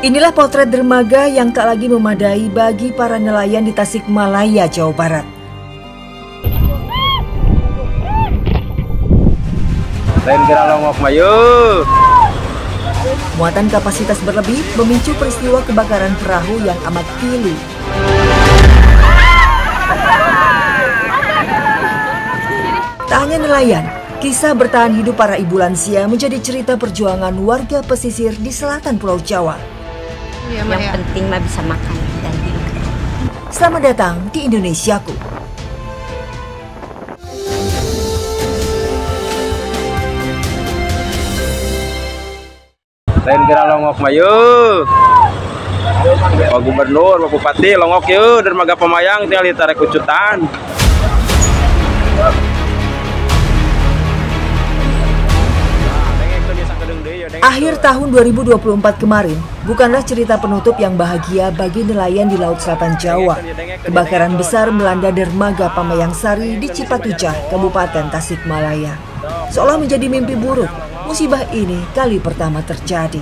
Inilah potret dermaga yang tak lagi memadai bagi para nelayan di Tasikmalaya, Jawa Barat. Lain kira longok mayu. Muatan kapasitas berlebih memicu peristiwa kebakaran perahu yang amat pilu. Tak hanya nelayan, kisah bertahan hidup para ibu lansia menjadi cerita perjuangan warga pesisir di selatan Pulau Jawa. Yang penting mah bisa makan dan hidup. Selamat datang di Indonesiaku. Lain kira longok mayu. Pak Gubernur, Pak Bupati longok yuk dermaga Pemayang tinggal ditarik kucutan. Akhir tahun 2024 kemarin bukanlah cerita penutup yang bahagia bagi nelayan di Laut Selatan Jawa. Kebakaran besar melanda dermaga Pamayang Sari di Cipatujah, Kabupaten Tasikmalaya. Seolah menjadi mimpi buruk, musibah ini kali pertama terjadi.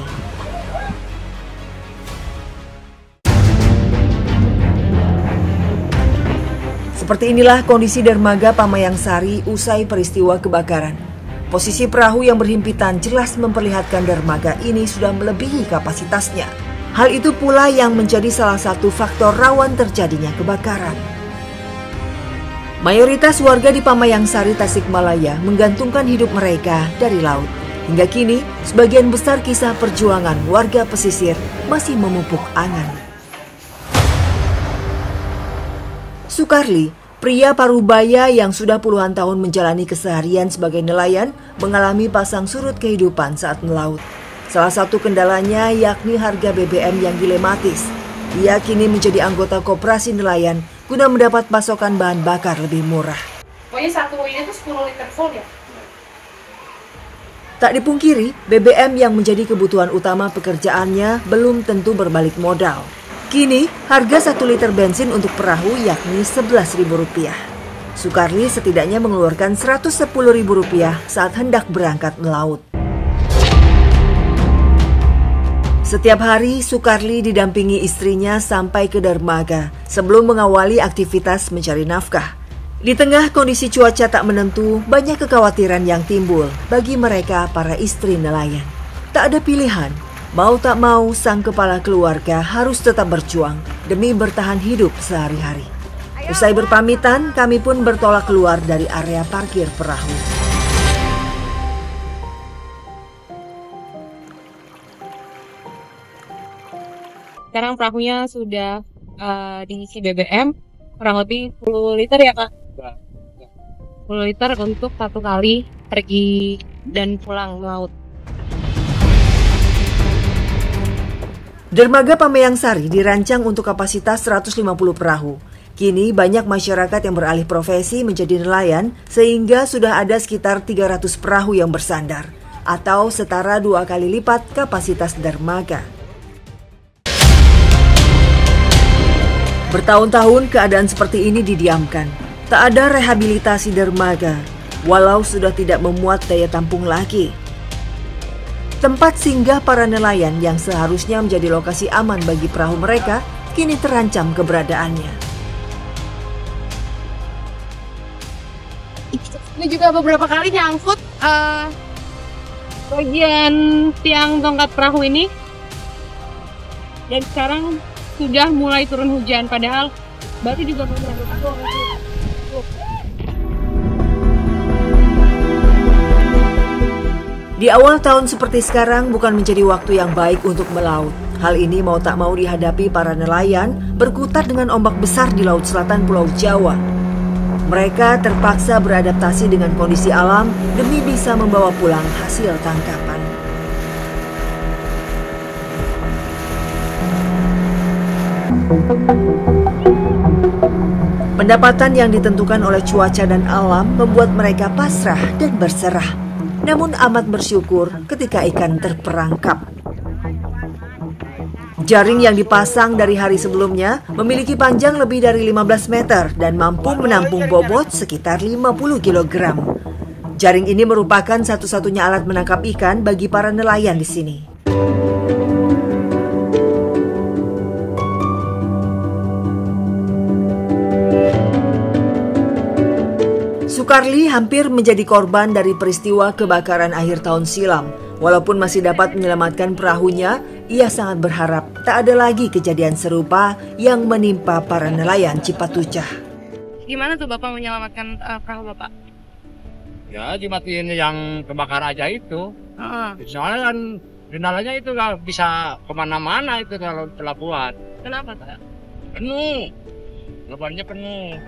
Seperti inilah kondisi dermaga Pamayang Sari usai peristiwa kebakaran. Posisi perahu yang berhimpitan jelas memperlihatkan dermaga ini sudah melebihi kapasitasnya. Hal itu pula yang menjadi salah satu faktor rawan terjadinya kebakaran. Mayoritas warga di Pamayang Sari, Tasikmalaya menggantungkan hidup mereka dari laut. Hingga kini, sebagian besar kisah perjuangan warga pesisir masih memupuk angan. Sukarli, pria parubaya yang sudah puluhan tahun menjalani keseharian sebagai nelayan, mengalami pasang surut kehidupan saat melaut. Salah satu kendalanya yakni harga BBM yang dilematis. Ia kini menjadi anggota koperasi nelayan guna mendapat pasokan bahan bakar lebih murah. Pokoknya satu ini tuh 10 liter full ya? Tak dipungkiri, BBM yang menjadi kebutuhan utama pekerjaannya belum tentu berbalik modal. Kini, harga 1 liter bensin untuk perahu yakni Rp11.000. Sukarli setidaknya mengeluarkan Rp110.000 saat hendak berangkat melaut. Setiap hari, Sukarli didampingi istrinya sampai ke dermaga sebelum mengawali aktivitas mencari nafkah. Di tengah kondisi cuaca tak menentu, banyak kekhawatiran yang timbul bagi mereka para istri nelayan. Tak ada pilihan. Mau tak mau, sang kepala keluarga harus tetap berjuang demi bertahan hidup sehari-hari. Usai berpamitan, kami pun bertolak keluar dari area parkir perahu. Sekarang perahunya sudah diisi BBM, kurang lebih 10 liter ya Kak? 10 liter untuk satu kali pergi dan pulang laut. Dermaga Pamayang Sari dirancang untuk kapasitas 150 perahu. Kini banyak masyarakat yang beralih profesi menjadi nelayan sehingga sudah ada sekitar 300 perahu yang bersandar atau setara 2 kali lipat kapasitas dermaga. Bertahun-tahun keadaan seperti ini didiamkan. Tak ada rehabilitasi dermaga walau sudah tidak memuat daya tampung lagi. Tempat singgah para nelayan yang seharusnya menjadi lokasi aman bagi perahu mereka, kini terancam keberadaannya. Ini juga beberapa kali nyangkut bagian tiang tongkat perahu ini. Dan sekarang sudah mulai turun hujan, padahal baru juga beberapa kali. Di awal tahun seperti sekarang bukan menjadi waktu yang baik untuk melaut. Hal ini mau tak mau dihadapi para nelayan berkutat dengan ombak besar di Laut Selatan Pulau Jawa. Mereka terpaksa beradaptasi dengan kondisi alam demi bisa membawa pulang hasil tangkapan. Pendapatan yang ditentukan oleh cuaca dan alam membuat mereka pasrah dan berserah. Namun amat bersyukur ketika ikan terperangkap. Jaring yang dipasang dari hari sebelumnya memiliki panjang lebih dari 15 meter dan mampu menampung bobot sekitar 50 kg. Jaring ini merupakan satu-satunya alat menangkap ikan bagi para nelayan di sini. Sukarli hampir menjadi korban dari peristiwa kebakaran akhir tahun silam. Walaupun masih dapat menyelamatkan perahunya, ia sangat berharap tak ada lagi kejadian serupa yang menimpa para nelayan Cipatucah. Gimana tuh Bapak menyelamatkan perahu Bapak? Ya dimatiin yang kebakar aja itu. Soalnya kan kendalanya itu nggak bisa kemana-mana itu kalau pelabuhan. Kenapa Pak? Penuh, pelabuhannya penuh.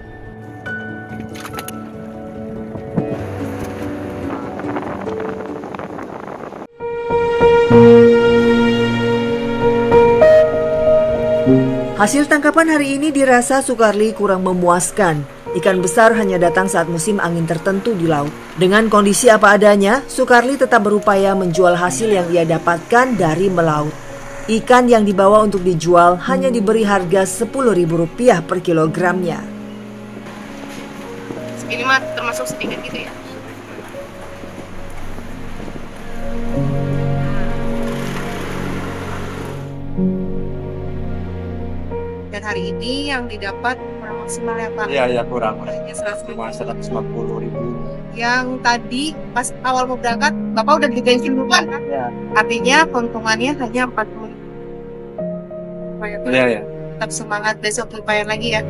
Hasil tangkapan hari ini dirasa Sukarli kurang memuaskan. Ikan besar hanya datang saat musim angin tertentu di laut. Dengan kondisi apa adanya, Sukarli tetap berupaya menjual hasil yang ia dapatkan dari melaut. Ikan yang dibawa untuk dijual hanya diberi harga Rp10.000 per kilogramnya. Ini mah termasuk sedikit gitu ya? Dan hari ini yang didapat kurang maksimal ya Pak? Iya kurang. Hanya 150.000. Yang Tadi pas awal mau berangkat, Bapak udah beli bensin dulu kan? Ya. Artinya keuntungannya hanya 40.000. Iya. Tetap semangat, besok berupaya lagi ya.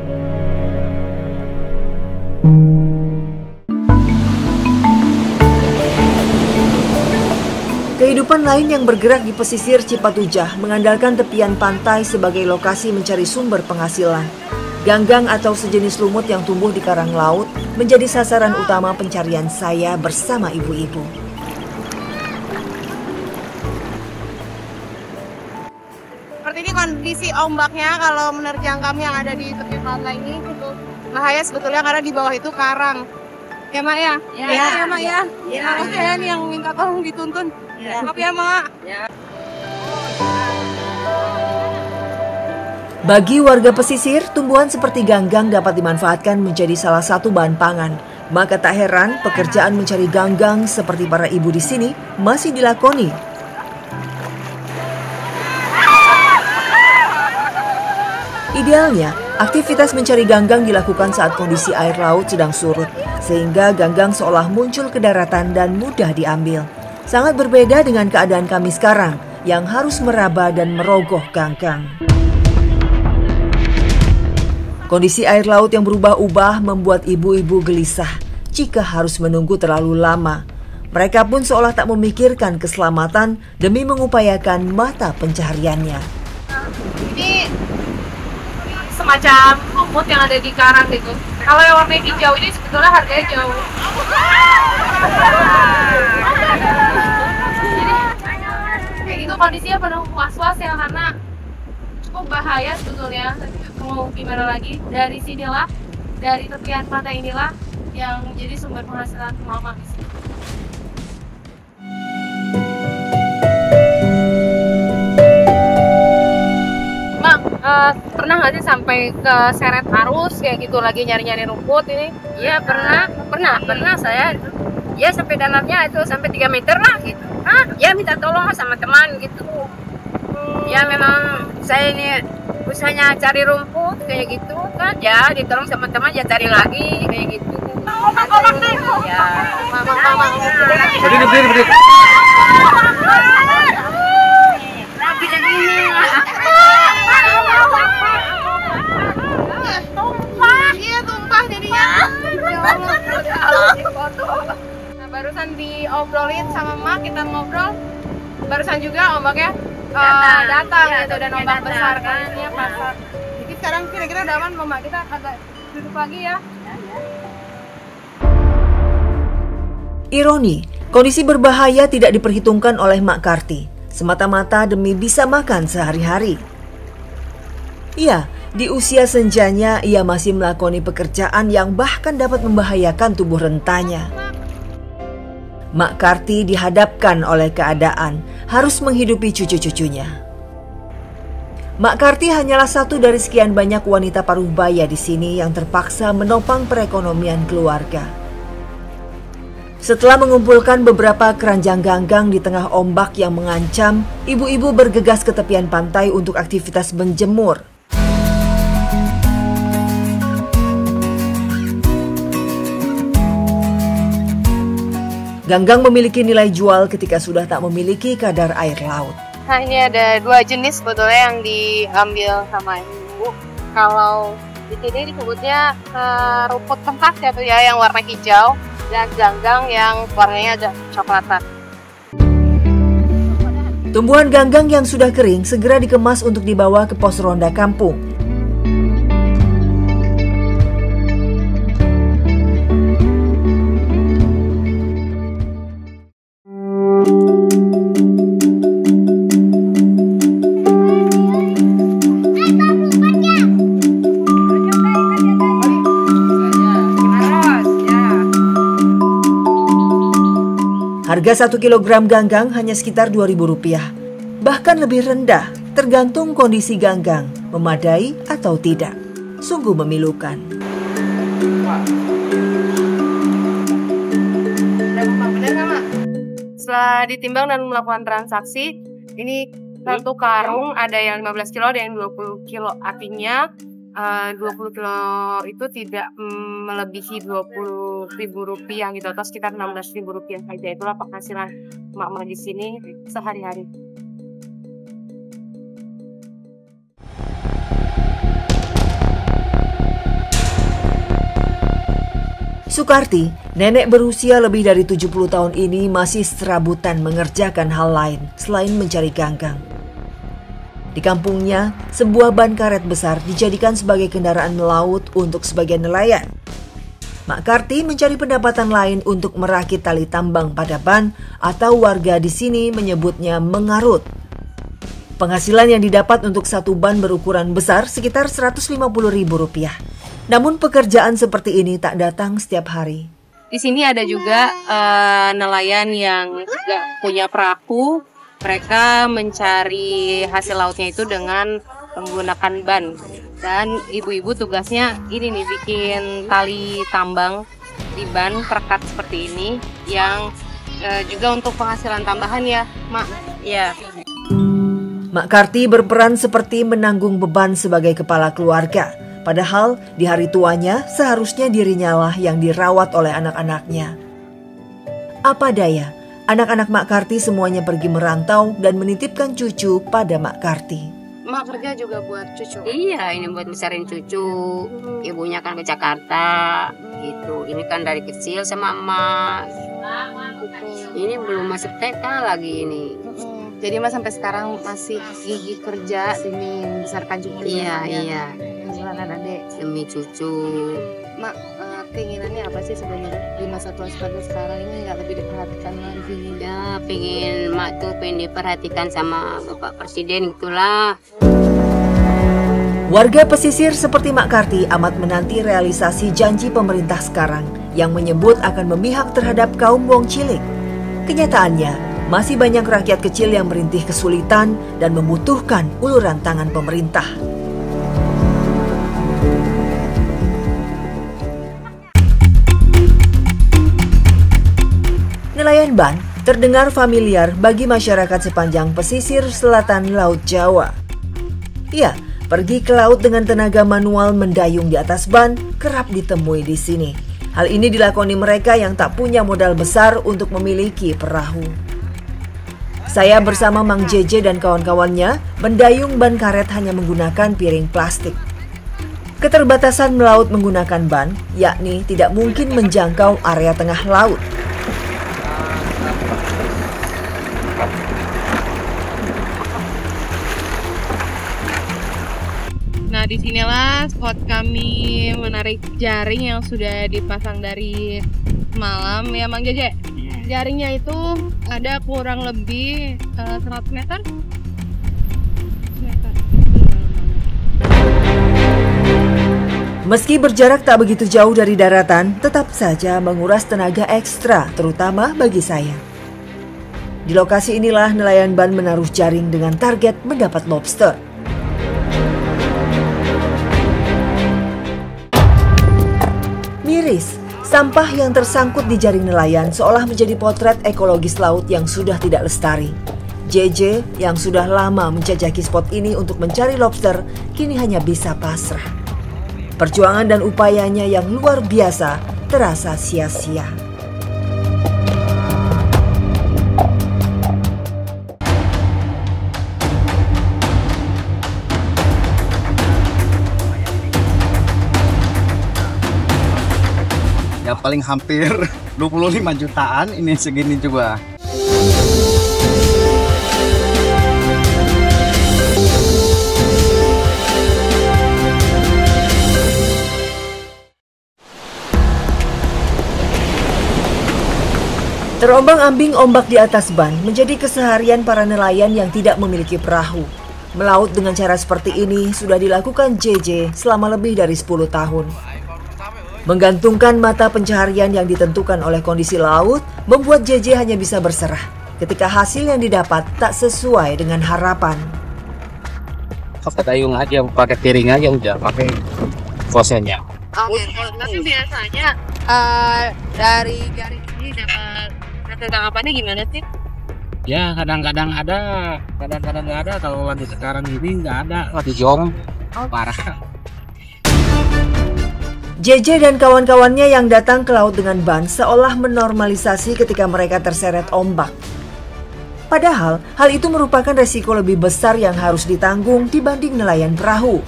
Kehidupan lain yang bergerak di pesisir Cipatujah mengandalkan tepian pantai sebagai lokasi mencari sumber penghasilan. Ganggang atau sejenis lumut yang tumbuh di karang laut menjadi sasaran utama pencarian saya bersama ibu-ibu. Seperti ini kondisi ombaknya kalau menerjang kami yang ada di tepi pantai ini itu bahaya sebetulnya karena di bawah itu karang. Ya Mak ya? Ya Mak ya? Kalau saya nih yang minta tolong dituntun. Maaf ya Mak. Bagi warga pesisir, tumbuhan seperti ganggang dapat dimanfaatkan menjadi salah satu bahan pangan. Maka tak heran pekerjaan mencari ganggang seperti para ibu di sini masih dilakoni. Idealnya, aktivitas mencari ganggang dilakukan saat kondisi air laut sedang surut, sehingga ganggang seolah muncul ke daratan dan mudah diambil. Sangat berbeda dengan keadaan kami sekarang, yang harus meraba dan merogoh ganggang. Kondisi air laut yang berubah-ubah membuat ibu-ibu gelisah jika harus menunggu terlalu lama. Mereka pun seolah tak memikirkan keselamatan demi mengupayakan mata pencahariannya. Ini semacam lumut yang ada di karang gitu. Kalau yang warna hijau ini sebetulnya harganya jauh. Jadi kayak gitu kondisinya penuh was-was ya karena cukup bahaya sebetulnya. Mau gimana lagi, dari sinilah, dari tepian pantai inilah yang menjadi sumber penghasilan mama di sini. Pernah nggak sih sampai ke seret arus kayak gitu lagi nyari-nyari rumput ini? Iya pernah saya. Ya sampai dalamnya itu sampai 3 meter lah gitu. Ya minta tolong sama teman gitu. Ya memang saya ini usahanya cari rumput kayak gitu kan, ya ditolong sama teman ya cari lagi kayak gitu. Ya, mama. Berdiri. Tumpah jadinya. Nah, barusan diobrolin sama Mak, kita ngobrol. Barusan juga ombaknya datang gitu dan ombak besar kan ya pasar. Jadi sekarang kira-kira udah aman Mak, kita agak duduk lagi ya. Ironi, kondisi berbahaya tidak diperhitungkan oleh Mak Karti, semata-mata demi bisa makan sehari-hari. Iya, di usia senjanya ia masih melakoni pekerjaan yang bahkan dapat membahayakan tubuh rentanya. Mak Karti dihadapkan oleh keadaan harus menghidupi cucu-cucunya. Mak Karti hanyalah satu dari sekian banyak wanita paruh baya di sini yang terpaksa menopang perekonomian keluarga. Setelah mengumpulkan beberapa keranjang ganggang di tengah ombak yang mengancam, ibu-ibu bergegas ke tepian pantai untuk aktivitas menjemur. Ganggang memiliki nilai jual ketika sudah tak memiliki kadar air laut. Nah, ini ada 2 jenis sebetulnya yang diambil sama ibu. Kalau di sini disebutnya rumput kempas ya tuh ya, yang warna hijau, dan ganggang yang warnanya agak coklatan. Tumbuhan ganggang yang sudah kering segera dikemas untuk dibawa ke pos ronda kampung. Harga 1 kilogram ganggang hanya sekitar Rp2.000, bahkan lebih rendah tergantung kondisi ganggang, memadai atau tidak. Sungguh memilukan. Setelah ditimbang dan melakukan transaksi, ini satu karung ada yang 15 kilo, ada yang 20 kilo. Artinya 20 kilo itu tidak melebihi Rp20.000 gitu, atau sekitar Rp16.000 saja. Itulah penghasilan emak-emak di sini sehari-hari. Sukarti, nenek berusia lebih dari 70 tahun ini masih serabutan mengerjakan hal lain selain mencari ganggang. Di kampungnya, sebuah ban karet besar dijadikan sebagai kendaraan melaut untuk sebagian nelayan. Mak Karti mencari pendapatan lain untuk merakit tali tambang pada ban, atau warga di sini menyebutnya mengarut. Penghasilan yang didapat untuk satu ban berukuran besar sekitar Rp150.000. Namun pekerjaan seperti ini tak datang setiap hari. Di sini ada juga nelayan yang juga punya perahu. Mereka mencari hasil lautnya itu dengan menggunakan ban. Dan ibu-ibu tugasnya ini nih, bikin tali tambang di ban perekat seperti ini, yang juga untuk penghasilan tambahan ya, Mak. Ya. Mak Karti berperan seperti menanggung beban sebagai kepala keluarga. Padahal di hari tuanya seharusnya dirinya lah yang dirawat oleh anak-anaknya. Apa daya, anak-anak Mak Karti semuanya pergi merantau dan menitipkan cucu pada Mak Karti. Mak kerja juga buat cucu? Iya, ini buat besarin cucu. Ibunya kan ke Jakarta, gitu. Ini kan dari kecil sama emak. Ini belum masuk TK lagi ini. Jadi Mak sampai sekarang masih gigih kerja demi membesarkan cucu? Iya. Gimana Dek? Demi cucu. Mak, keinginannya apa sih sebenarnya di masa tua seperti sekarang ini, nggak lebih diperhatikan lagi? Ya, mak tuh pengen diperhatikan sama Bapak Presiden itulah. Warga pesisir seperti Mak Karti amat menanti realisasi janji pemerintah sekarang yang menyebut akan memihak terhadap kaum wong cilik. Kenyataannya, masih banyak rakyat kecil yang merintih kesulitan dan membutuhkan uluran tangan pemerintah. Nelayan ban terdengar familiar bagi masyarakat sepanjang pesisir selatan Laut Jawa. Ya, pergi ke laut dengan tenaga manual mendayung di atas ban kerap ditemui di sini. Hal ini dilakoni mereka yang tak punya modal besar untuk memiliki perahu. Saya bersama Mang Jeje dan kawan-kawannya mendayung ban karet hanya menggunakan piring plastik. Keterbatasan melaut menggunakan ban, yakni tidak mungkin menjangkau area tengah laut. Nah, disinilah spot kami menarik jaring yang sudah dipasang dari malam ya, Mang Jeje. Jaringnya itu ada kurang lebih 100 meter. Meski berjarak tak begitu jauh dari daratan, tetap saja menguras tenaga ekstra, terutama bagi saya. Di lokasi inilah nelayan ban menaruh jaring dengan target mendapat lobster. Miris, sampah yang tersangkut di jaring nelayan seolah menjadi potret ekologis laut yang sudah tidak lestari. JJ yang sudah lama menjajaki spot ini untuk mencari lobster, kini hanya bisa pasrah. Perjuangan dan upayanya yang luar biasa terasa sia-sia. paling hampir 25 jutaan, ini segini coba. Terombang-ambing ombak di atas ban menjadi keseharian para nelayan yang tidak memiliki perahu. Melaut dengan cara seperti ini sudah dilakukan JJ selama lebih dari 10 tahun. Menggantungkan mata pencaharian yang ditentukan oleh kondisi laut membuat JJ hanya bisa berserah ketika hasil yang didapat tak sesuai dengan harapan. Pakai dayung aja, pakai piring aja udah, pakai fosennya. Oke, tapi biasanya dari jaring ini dapat tangkapannya gimana sih? Ya kadang-kadang ada, kadang-kadang nggak ada. Kalau lagi sekarang ini nggak ada, lagi jong, parah. JJ dan kawan-kawannya yang datang ke laut dengan ban seolah menormalisasi ketika mereka terseret ombak. Padahal hal itu merupakan resiko lebih besar yang harus ditanggung dibanding nelayan perahu.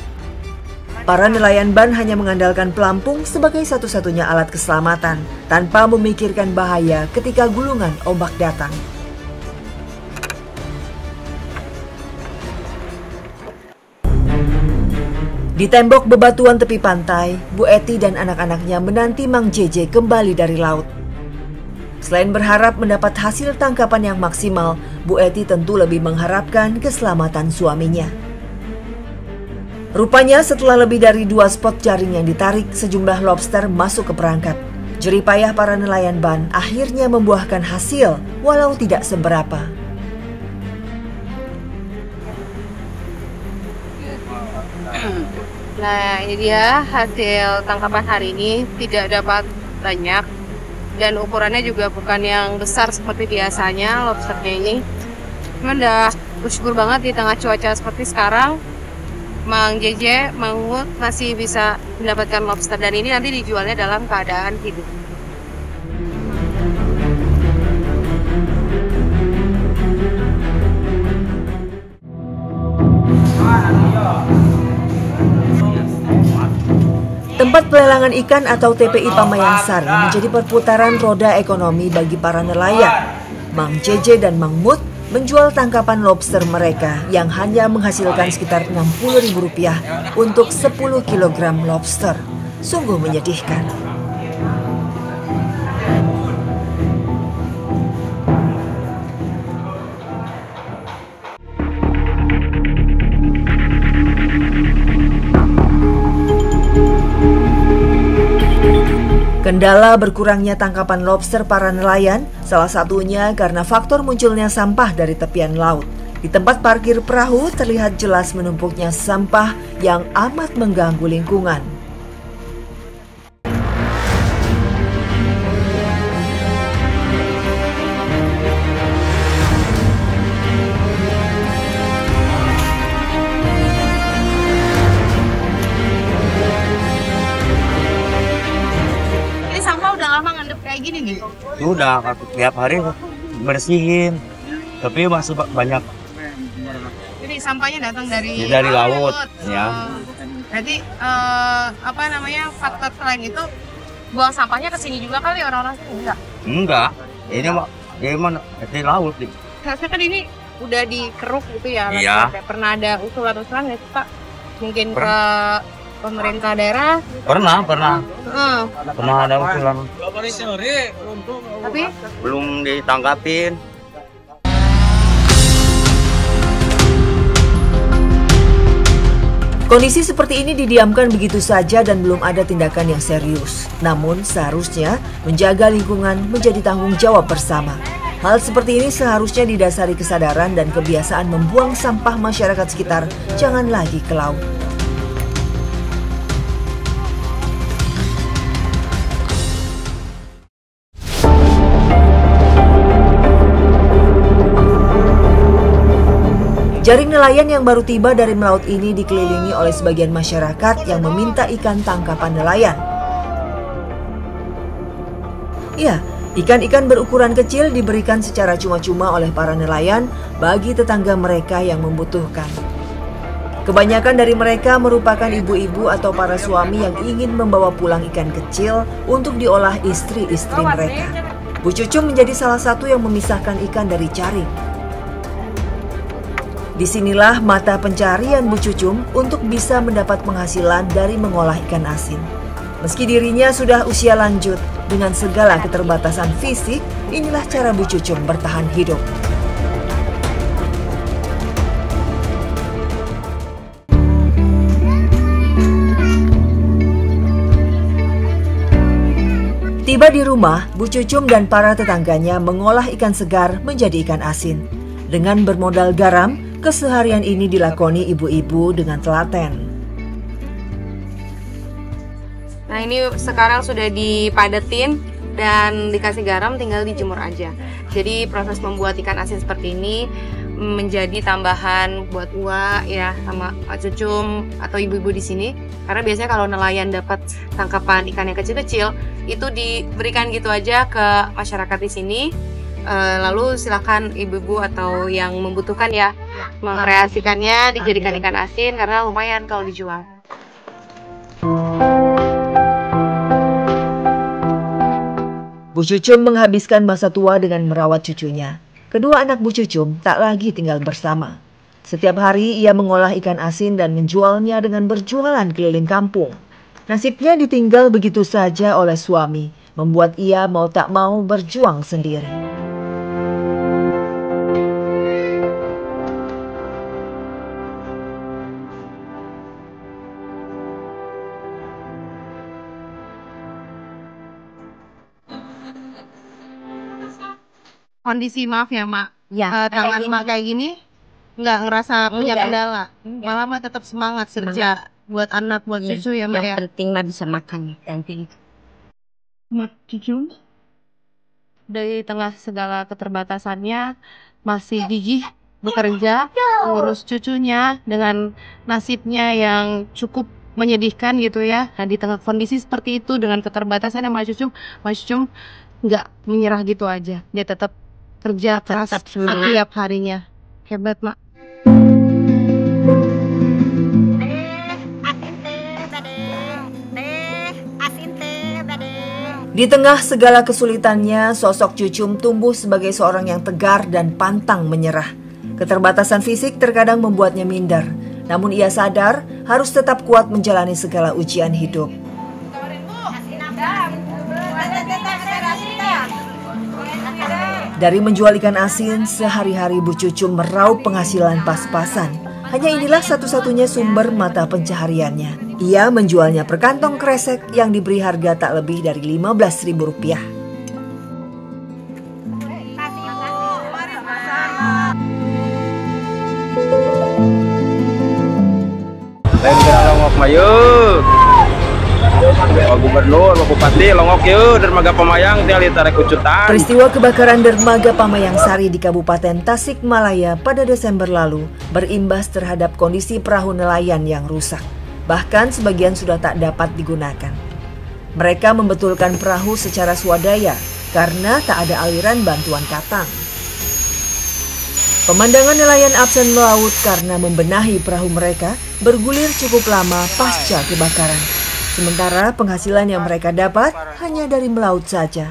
Para nelayan ban hanya mengandalkan pelampung sebagai satu-satunya alat keselamatan tanpa memikirkan bahaya ketika gulungan ombak datang. Di tembok bebatuan tepi pantai, Bu Eti dan anak-anaknya menanti Mang JJ kembali dari laut. Selain berharap mendapat hasil tangkapan yang maksimal, Bu Eti tentu lebih mengharapkan keselamatan suaminya. Rupanya setelah lebih dari 2 spot jaring yang ditarik, sejumlah lobster masuk ke perangkap. Jerih payah para nelayan ban akhirnya membuahkan hasil, walau tidak seberapa. Nah, ini dia hasil tangkapan hari ini, tidak dapat banyak dan ukurannya juga bukan yang besar seperti biasanya lobsternya ini. Cuman udah bersyukur banget di tengah cuaca seperti sekarang, Mang JJ, Mang Mut masih bisa mendapatkan lobster dan ini nanti dijualnya dalam keadaan hidup. Tempat pelelangan ikan atau TPI Pamayang Sari menjadi perputaran roda ekonomi bagi para nelayan. Mang JJ dan Mang Mut menjual tangkapan lobster mereka yang hanya menghasilkan sekitar Rp60.000 untuk 10 kg lobster. Sungguh menyedihkan. Kendala berkurangnya tangkapan lobster para nelayan, salah satunya karena faktor munculnya sampah dari tepian laut. Di tempat parkir perahu terlihat jelas menumpuknya sampah yang amat mengganggu lingkungan. Gini nih. Udah tiap hari bersihin, tapi masih banyak. Jadi sampahnya datang dari laut, ya. Jadi apa namanya, faktor selain itu buang sampahnya ke sini juga kali orang-orang enggak? Enggak. Ini mah gimana? Di laut nih. Harusnya kan ini udah dikeruk gitu ya. Iya. Pernah ada usulan-usulan nggak sih Pak? Mungkin ke pemerintah daerah? Pernah ada usulan. Tapi belum ditanggapin. Kondisi seperti ini didiamkan begitu saja dan belum ada tindakan yang serius. Namun seharusnya menjaga lingkungan menjadi tanggung jawab bersama. Hal seperti ini seharusnya didasari kesadaran dan kebiasaan membuang sampah masyarakat sekitar, jangan lagi ke laut. Jaring nelayan yang baru tiba dari melaut ini dikelilingi oleh sebagian masyarakat yang meminta ikan tangkapan nelayan. Ya, ikan-ikan berukuran kecil diberikan secara cuma-cuma oleh para nelayan bagi tetangga mereka yang membutuhkan. Kebanyakan dari mereka merupakan ibu-ibu atau para suami yang ingin membawa pulang ikan kecil untuk diolah istri-istri mereka. Bu Cucum menjadi salah satu yang memisahkan ikan dari jaring. Disinilah mata pencarian Bu Cucum untuk bisa mendapat penghasilan dari mengolah ikan asin. Meski dirinya sudah usia lanjut, dengan segala keterbatasan fisik, inilah cara Bu Cucum bertahan hidup. Tiba di rumah, Bu Cucum dan para tetangganya mengolah ikan segar menjadi ikan asin. Dengan bermodal garam, keseharian ini dilakoni ibu-ibu dengan telaten. Nah, ini sekarang sudah dipadetin dan dikasih garam, tinggal dijemur aja. Jadi proses membuat ikan asin seperti ini menjadi tambahan buat Ua ya sama Pak Cucum atau ibu-ibu di sini. Karena biasanya kalau nelayan dapat tangkapan ikan yang kecil-kecil itu diberikan gitu aja ke masyarakat di sini. Lalu silakan ibu-ibu atau yang membutuhkan ya mengkreasikannya dijadikan ikan asin karena lumayan kalau dijual. Bu Cucum menghabiskan masa tua dengan merawat cucunya. Kedua anak Bu Cucum tak lagi tinggal bersama. Setiap hari ia mengolah ikan asin dan menjualnya dengan berjualan keliling kampung. Nasibnya ditinggal begitu saja oleh suami, membuat ia mau tak mau berjuang sendiri. Kondisi maaf ya Mak, tangan Mak kayak gini nggak ngerasa punya kendala, malah Mak tetap semangat kerja buat anak, buat cucu ya Mak ya. Yang penting mah bisa makan. Mak Cucum dari tengah segala keterbatasannya masih gigih bekerja, ngurus cucunya dengan nasibnya yang cukup menyedihkan gitu ya. Nah di tengah kondisi seperti itu dengan keterbatasan Mak Cucum nggak menyerah gitu aja, dia tetap kerja keras setiap harinya. Hebat Mak. Di tengah segala kesulitannya, sosok Cucum tumbuh sebagai seorang yang tegar dan pantang menyerah. Keterbatasan fisik terkadang membuatnya minder, namun ia sadar harus tetap kuat menjalani segala ujian hidup. Dari menjual ikan asin, sehari-hari Bu Cucum meraup penghasilan pas-pasan. Hanya inilah satu-satunya sumber mata pencahariannya. Ia menjualnya per kantong kresek yang diberi harga tak lebih dari Rp15.000. Lain kira longok mayu. Pak Gubernur, Pak Bupati, longok yuk dermaga Pamayang tinggal ditarik kucutan. Peristiwa kebakaran dermaga Pamayang Sari di Kabupaten Tasikmalaya pada Desember lalu berimbas terhadap kondisi perahu nelayan yang rusak. Bahkan sebagian sudah tak dapat digunakan. Mereka membetulkan perahu secara swadaya karena tak ada aliran bantuan katang. Pemandangan nelayan absen melaut karena membenahi perahu mereka bergulir cukup lama pasca kebakaran. Sementara penghasilan yang mereka dapat hanya dari melaut saja.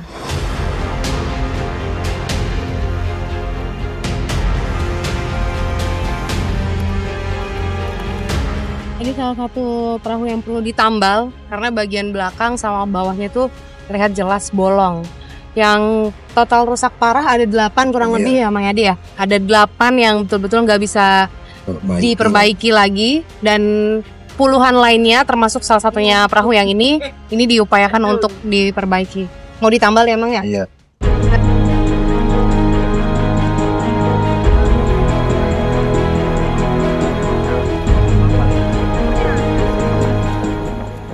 Ini salah satu perahu yang perlu ditambal karena bagian belakang sama bawahnya tuh terlihat jelas bolong. Yang total rusak parah ada 8 kurang lebih ya Mang Yadi ya. Ada 8 yang betul-betul nggak bisa diperbaiki lagi dan puluhan lainnya termasuk salah satunya perahu yang ini diupayakan untuk diperbaiki. Mau ditambal ya Mang ya? Iya.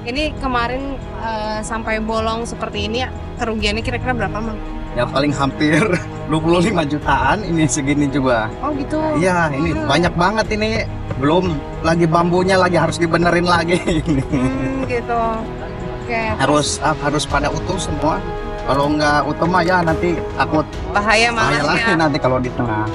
Ini kemarin sampai bolong seperti ini kerugiannya kira-kira berapa Mang? Ya paling hampir 25 jutaan ini segini juga. Oh gitu? Iya, ini banyak banget ini. Belum lagi bambunya lagi harus dibenerin lagi. Gitu. Oke. Harus pada utuh semua. Kalau nggak utuh mah ya nanti takut Bahaya bahaya banget lagi ya. nanti kalau di tengah.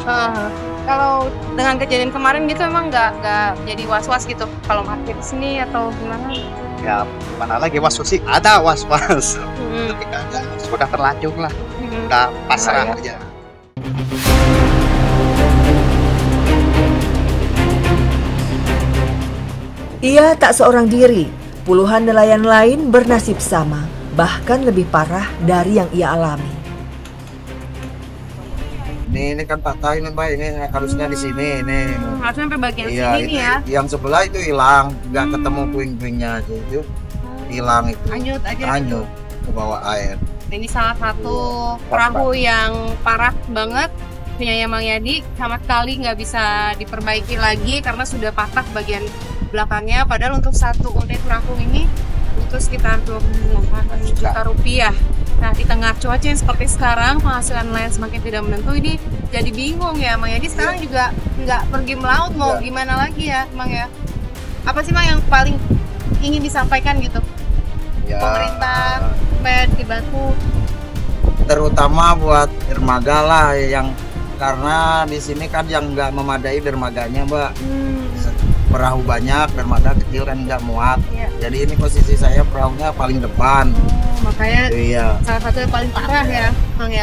Kalau dengan kejadian kemarin gitu emang nggak jadi was-was gitu kalau parkir di sini atau gimana? Ya mana lagi was-was sih, ada was-was. Tapi kagak, sudah terlanjur lah, udah pasrah aja. Ia tak seorang diri, puluhan nelayan lain bernasib sama, bahkan lebih parah dari yang ia alami. Ini kan patah ini Mbak, ini harusnya di sini ini. Harusnya sampai bagian Iya, sini nih ya. yang sebelah itu hilang, nggak ketemu puing-puingnya aja itu hilang itu. Hanyut ke bawah air. Ini salah satu perahu yang parah banget punyanya Mang Yadi, sama sekali nggak bisa diperbaiki lagi karena sudah patah bagian belakangnya. Padahal untuk satu unit perahu ini butuh sekitar 28 juta rupiah. Nah, di tengah cuaca yang seperti sekarang, penghasilan nelayan semakin tidak menentu, ini jadi bingung ya, Mang Yadi. Sekarang juga nggak pergi melaut, mau gimana lagi ya, Mang ya? Apa sih, Mang, yang paling ingin disampaikan gitu? Ya, Pemerintah, dibantu. terutama buat dermaga lah yang karena di sini kan yang nggak memadai dermaganya, Mbak. Perahu banyak, dermaga kecil kan nggak muat. Jadi ini posisi saya perahunya paling depan. Makanya Iya. salah satu yang paling parah ya, Mang ya.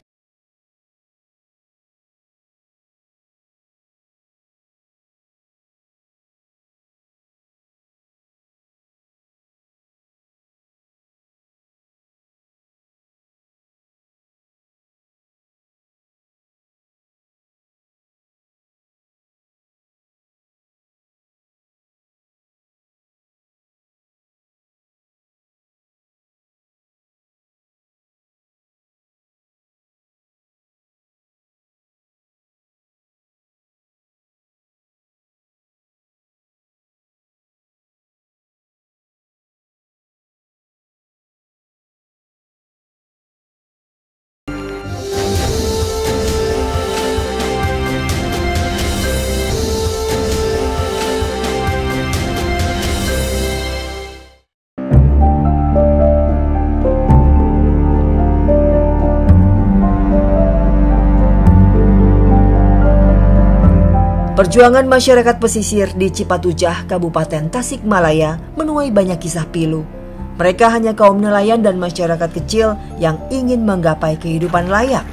Perjuangan masyarakat pesisir di Cipatujah, Kabupaten Tasikmalaya menuai banyak kisah pilu. Mereka hanya kaum nelayan dan masyarakat kecil yang ingin menggapai kehidupan layak.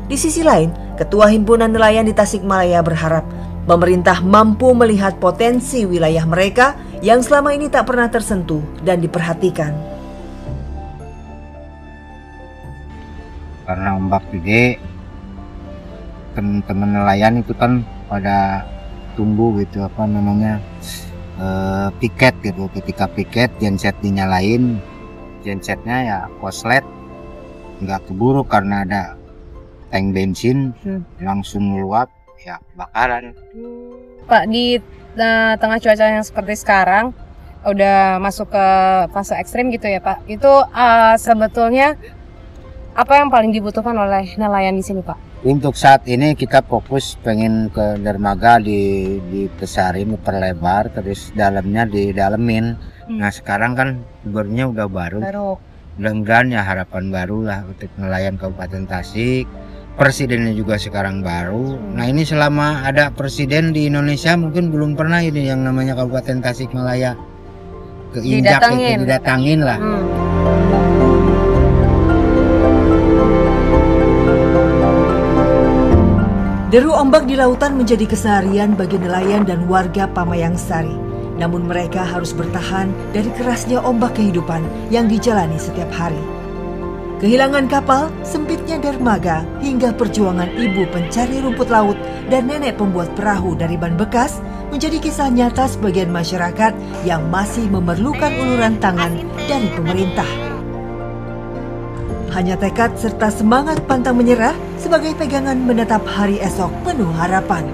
Di sisi lain, Ketua Himpunan Nelayan di Tasikmalaya berharap pemerintah mampu melihat potensi wilayah mereka yang selama ini tak pernah tersentuh dan diperhatikan. Karena ombak gede, teman-teman nelayan itu kan pada tunggu gitu piket gitu. Ketika piket genset dinyalain, gensetnya ya koslet nggak keburu karena ada tank bensin langsung meluap ya bakaran. Pak, di tengah cuaca yang seperti sekarang udah masuk ke fase ekstrim gitu ya Pak. Itu sebetulnya apa yang paling dibutuhkan oleh nelayan di sini, Pak? Untuk saat ini kita fokus pengen ke dermaga dibesarin, diperlebar, terus dalamnya didalemin. Nah sekarang kan gubernurnya udah baru. Mudah-mudahan ya harapan baru lah untuk nelayan Kabupaten Tasik. Presidennya juga sekarang baru. Nah ini selama ada presiden di Indonesia mungkin belum pernah ini yang namanya Kabupaten Tasikmalaya keinjak itu didatangin lah. Deru ombak di lautan menjadi keseharian bagi nelayan dan warga Pamayangsari. Namun mereka harus bertahan dari kerasnya ombak kehidupan yang dijalani setiap hari. Kehilangan kapal, sempitnya dermaga, hingga perjuangan ibu pencari rumput laut dan nenek pembuat perahu dari ban bekas menjadi kisah nyata sebagian masyarakat yang masih memerlukan uluran tangan dari pemerintah. Hanya tekad serta semangat pantang menyerah sebagai pegangan menatap hari esok penuh harapan.